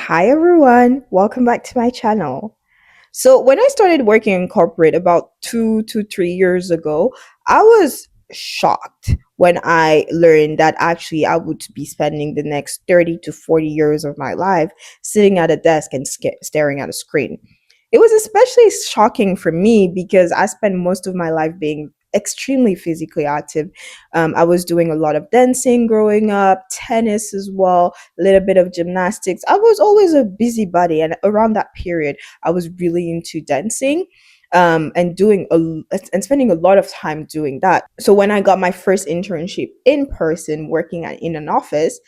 Hi everyone, welcome back to my channel. So, when I started working in corporate about 2 to 3 years ago, I was shocked when I learned that actually I would be spending the next 30 to 40 years of my life sitting at a desk and staring at a screen. It was especially shocking for me because I spent most of my life being extremely physically active. I was doing a lot of dancing growing up, tennis as well, a little bit of gymnastics. I was always a busybody, and around that period, I was really into dancing. And and spending a lot of time doing that. So when I got my first internship in person, working in an office,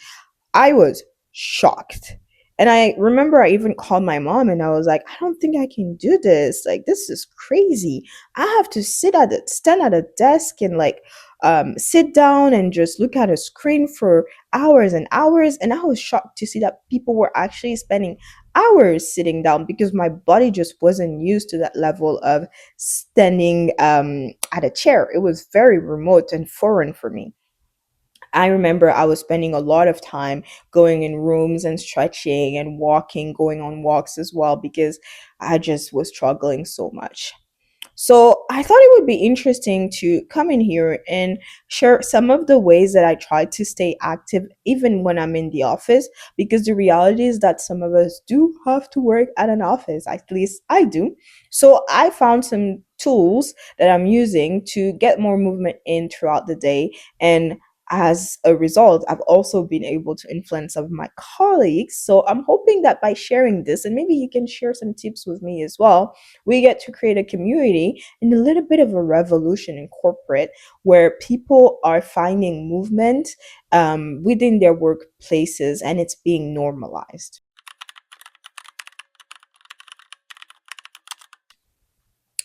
I was shocked. And I remember I even called my mom and I was like, I don't think I can do this. Like, this is crazy. I have to stand at a desk and sit down and just look at a screen for hours and hours. And I was shocked to see that people were actually spending hours sitting down because my body just wasn't used to that level of standing at a chair. It was very remote and foreign for me. I remember I was spending a lot of time going in rooms and stretching and walking, going on walks as well, because I just was struggling so much. So I thought it would be interesting to come in here and share some of the ways that I try to stay active even when I'm in the office, because the reality is that some of us do have to work at an office, at least I do. So I found some tools that I'm using to get more movement in throughout the day. And as a result, I've also been able to influence some of my colleagues. So I'm hoping that by sharing this, and maybe you can share some tips with me as well, we get to create a community and a little bit of a revolution in corporate where people are finding movement within their workplaces and it's being normalized.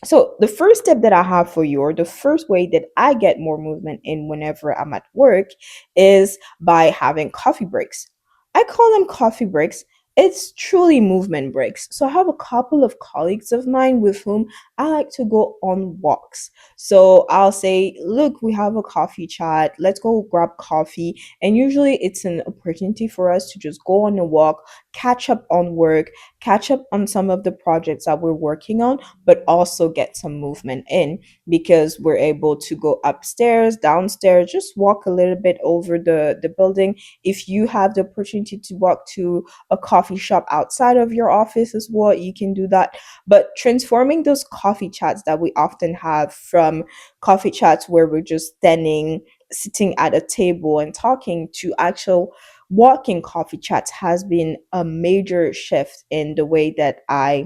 So, the first step that I have for you, or the first way that I get more movement in whenever I'm at work, is by having coffee breaks. I call them coffee breaks. It's truly movement breaks. So, I have a couple of colleagues of mine with whom I like to go on walks. So, I'll say, look, we have a coffee chat. Let's go grab coffee. And usually, it's an opportunity for us to just go on a walk, catch up on work, catch up on some of the projects that we're working on, but also get some movement in because we're able to go upstairs, downstairs, just walk a little bit over the building. If you have the opportunity to walk to a coffee shop outside of your office as well, you can do that. But transforming those coffee chats that we often have from coffee chats where we're just standing, sitting at a table and talking to actual walking coffee chats has been a major shift in the way that I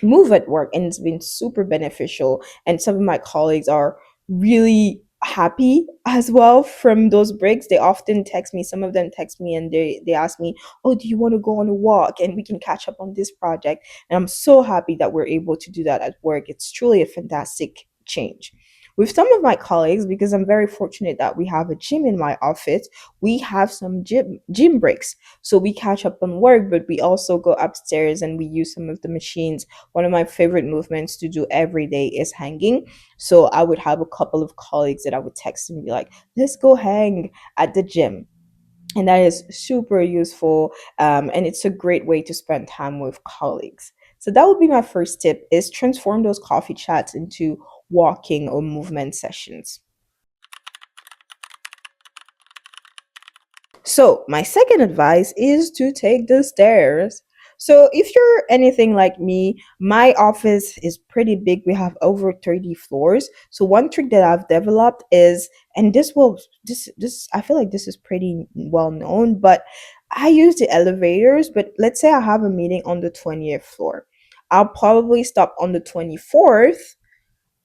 move at work, and it's been super beneficial, and some of my colleagues are really happy as well from those breaks. They often text me, some of them text me, and they ask me, oh, do you want to go on a walk and we can catch up on this project? And I'm so happy that we're able to do that at work. It's truly a fantastic change. With some of my colleagues, because I'm very fortunate that we have a gym in my office, we have some gym breaks. So we catch up on work, but we also go upstairs and we use some of the machines. One of my favorite movements to do every day is hanging. So I would have a couple of colleagues that I would text and be like, let's go hang at the gym. And that is super useful. And it's a great way to spend time with colleagues. So that would be my first tip, is transform those coffee chats into walking or movement sessions. So, my second advice is to take the stairs. So, if you're anything like me, my office is pretty big. We have over 30 floors. So, one trick that I've developed is, and this I feel like this is pretty well known, but I use the elevators, but let's say I have a meeting on the 20th floor. I'll probably stop on the 24th,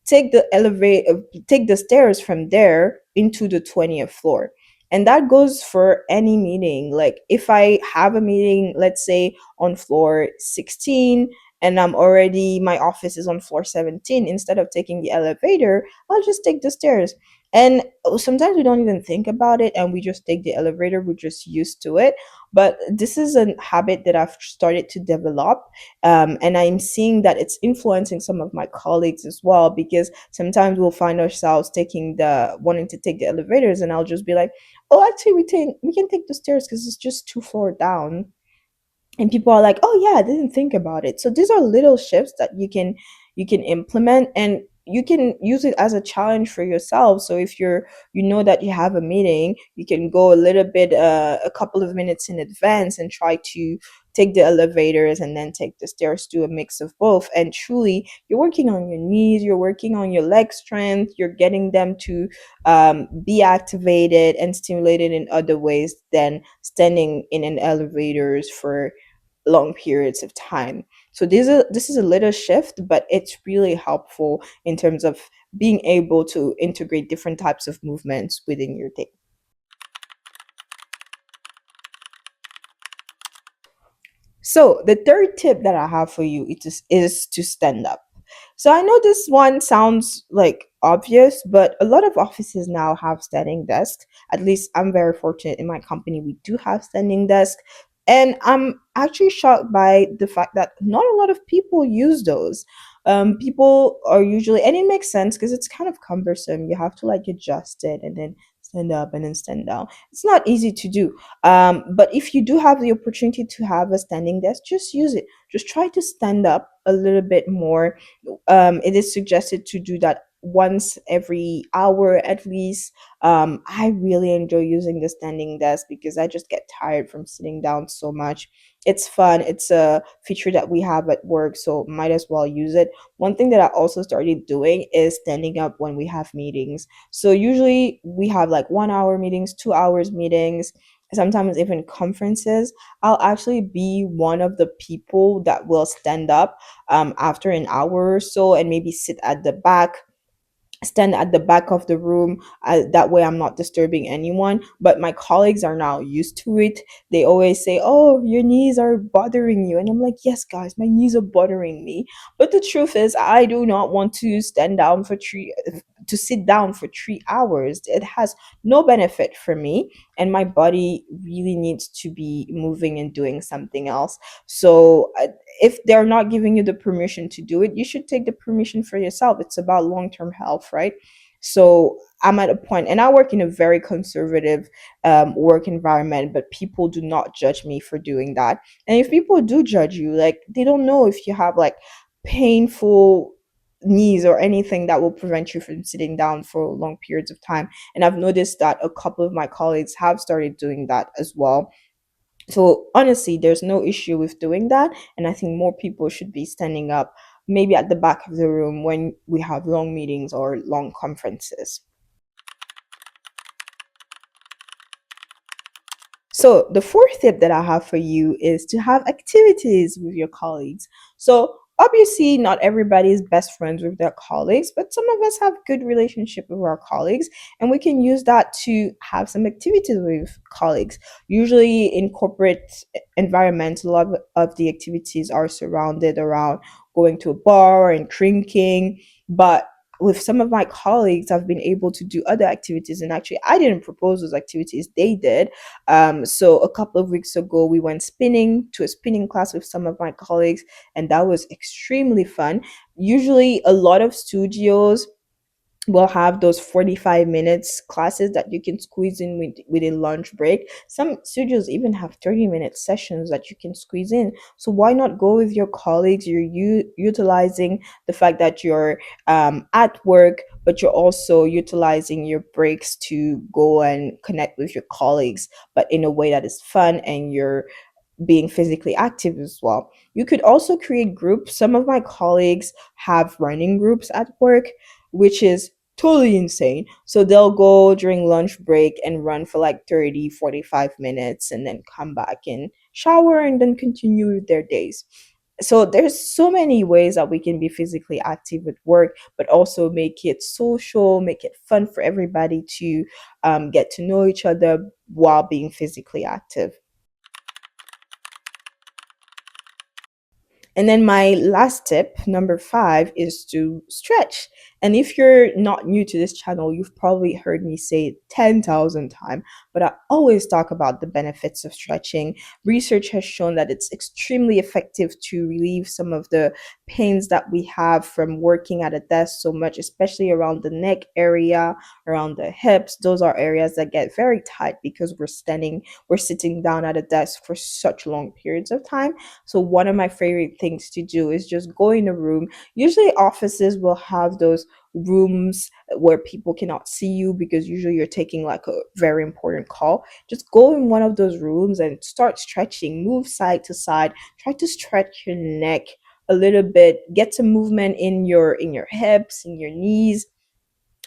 take the stairs from there into the 20th floor. And that goes for any meeting. Like if I have a meeting, let's say on floor 16, and my office is on floor 17, instead of taking the elevator, I'll just take the stairs. And sometimes we don't even think about it and we just take the elevator, we're just used to it. But this is a habit that I've started to develop, and I'm seeing that it's influencing some of my colleagues as well, because sometimes we'll find ourselves taking the wanting to take the elevators, and I'll just be like, oh, actually we can take the stairs because it's just 2 floor down. and people are like, oh yeah, I didn't think about it. So these are little shifts that you can implement, and you can use it as a challenge for yourself. So if you know that you have a meeting, you can go a little bit a couple of minutes in advance and try to take the elevators and then take the stairs, do a mix of both, and truly you're working on your knees, you're working on your leg strength, you're getting them to be activated and stimulated in other ways than standing in an elevators for long periods of time. So this is a little shift, but it's really helpful in terms of being able to integrate different types of movements within your day. So the third tip that I have for you is to stand up. So I know this one sounds like obvious, but a lot of offices now have standing desks. At least I'm very fortunate in my company, we do have standing desks. And I'm actually shocked by the fact that not a lot of people use those. People are usually, and it makes sense because it's kind of cumbersome. You have to like adjust it and then stand up and then stand down. It's not easy to do. But if you do have the opportunity to have a standing desk, just use it. Just try to stand up a little bit more. It is suggested to do that once every hour at least. I really enjoy using the standing desk because I just get tired from sitting down so much. It's fun. It's a feature that we have at work, so might as well use it. One thing that I also started doing is standing up when we have meetings. So usually we have like 1 hour meetings, 2 hours meetings, sometimes even conferences. I'll actually be one of the people that will stand up after an hour or so and maybe sit at the back, stand at the back of the room. That way I'm not disturbing anyone, but my colleagues are now used to it. They always say, oh, your knees are bothering you, and I'm like, yes guys, my knees are bothering me. But the truth is, I do not want to stand down for three to sit down for 3 hours. It has no benefit for me, and my body really needs to be moving and doing something else. So if they're not giving you the permission to do it, you should take the permission for yourself. It's about long-term health, right? So I'm at a point, and I work in a very conservative work environment, but people do not judge me for doing that. And if people do judge you, like they don't know if you have like painful knees or anything that will prevent you from sitting down for long periods of time. And I've noticed that a couple of my colleagues have started doing that as well. So honestly, there's no issue with doing that, and I think more people should be standing up, maybe at the back of the room when we have long meetings or long conferences. So, the fourth tip that I have for you is to have activities with your colleagues. So, obviously, not everybody is best friends with their colleagues, but some of us have good relationship with our colleagues, and we can use that to have some activities with colleagues. Usually, in corporate environments, a lot of the activities are surrounded around going to a bar and drinking, but with some of my colleagues, I've been able to do other activities, and actually, I didn't propose those activities; they did. So a couple of weeks ago, we went spinning to a spinning class with some of my colleagues, and that was extremely fun. Usually, a lot of studios will have those 45 minutes classes that you can squeeze in with a lunch break. Some studios even have 30-minute sessions that you can squeeze in. So why not go with your colleagues? You're utilizing the fact that you're at work, but you're also utilizing your breaks to go and connect with your colleagues, but in a way that is fun, and you're being physically active as well. You could also create groups. Some of my colleagues have running groups at work, which is totally insane. So they'll go during lunch break and run for like 30, 45 minutes and then come back and shower and then continue with their days. So there's so many ways that we can be physically active at work, but also make it social, make it fun for everybody to get to know each other while being physically active. And then my last tip, number five, is to stretch. And if you're not new to this channel, you've probably heard me say it 10,000 times, but I always talk about the benefits of stretching. Research has shown that it's extremely effective to relieve some of the pains that we have from working at a desk so much, especially around the neck area, around the hips. Those are areas that get very tight because we're sitting down at a desk for such long periods of time. So one of my favorite things to do is just go in a room. Usually offices will have those rooms where people cannot see you because usually you're taking like a very important call. Just go in one of those rooms and start stretching, move side to side, try to stretch your neck a little bit, get some movement in your hips, in your knees,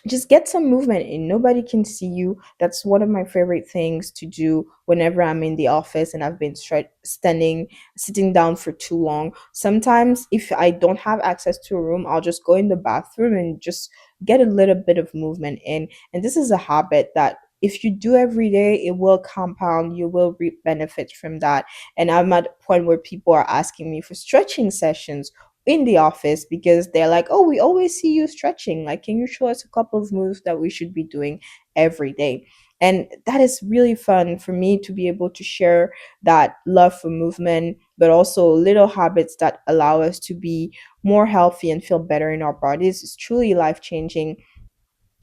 just get some movement in. Nobody can see you. That's one of my favorite things to do whenever I'm in the office and I've been sitting down for too long. Sometimes if I don't have access to a room, I'll just go in the bathroom and just get a little bit of movement in. And this is a habit that if you do every day, it will compound. You will reap benefits from that. And I'm at a point where people are asking me for stretching sessions in the office because they're like, "Oh, we always see you stretching. Like, can you show us a couple of moves that we should be doing every day?" And that is really fun for me to be able to share that love for movement, but also little habits that allow us to be more healthy and feel better in our bodies. It's truly life changing,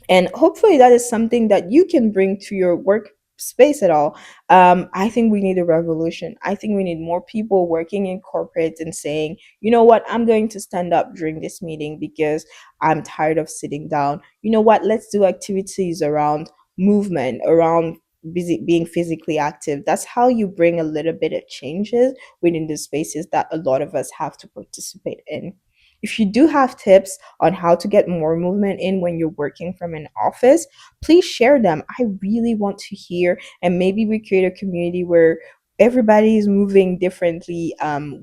and hopefully that is something that you can bring to your workspace at all. I think we need a revolution. I think we need more people working in corporates and saying, you know what, I'm going to stand up during this meeting because I'm tired of sitting down. You know what, let's do activities around movement, around being physically active. That's how you bring a little bit of changes within the spaces that a lot of us have to participate in. If you do have tips on how to get more movement in when you're working from an office, please share them. I really want to hear, and maybe we create a community where everybody is moving differently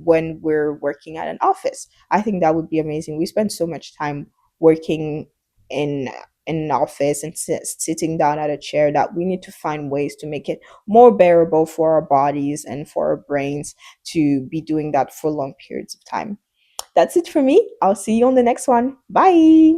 when we're working at an office. I think that would be amazing. We spend so much time working in in an office and sitting down at a chair that we need to find ways to make it more bearable for our bodies and for our brains to be doing that for long periods of time. That's it for me. I'll see you on the next one. Bye.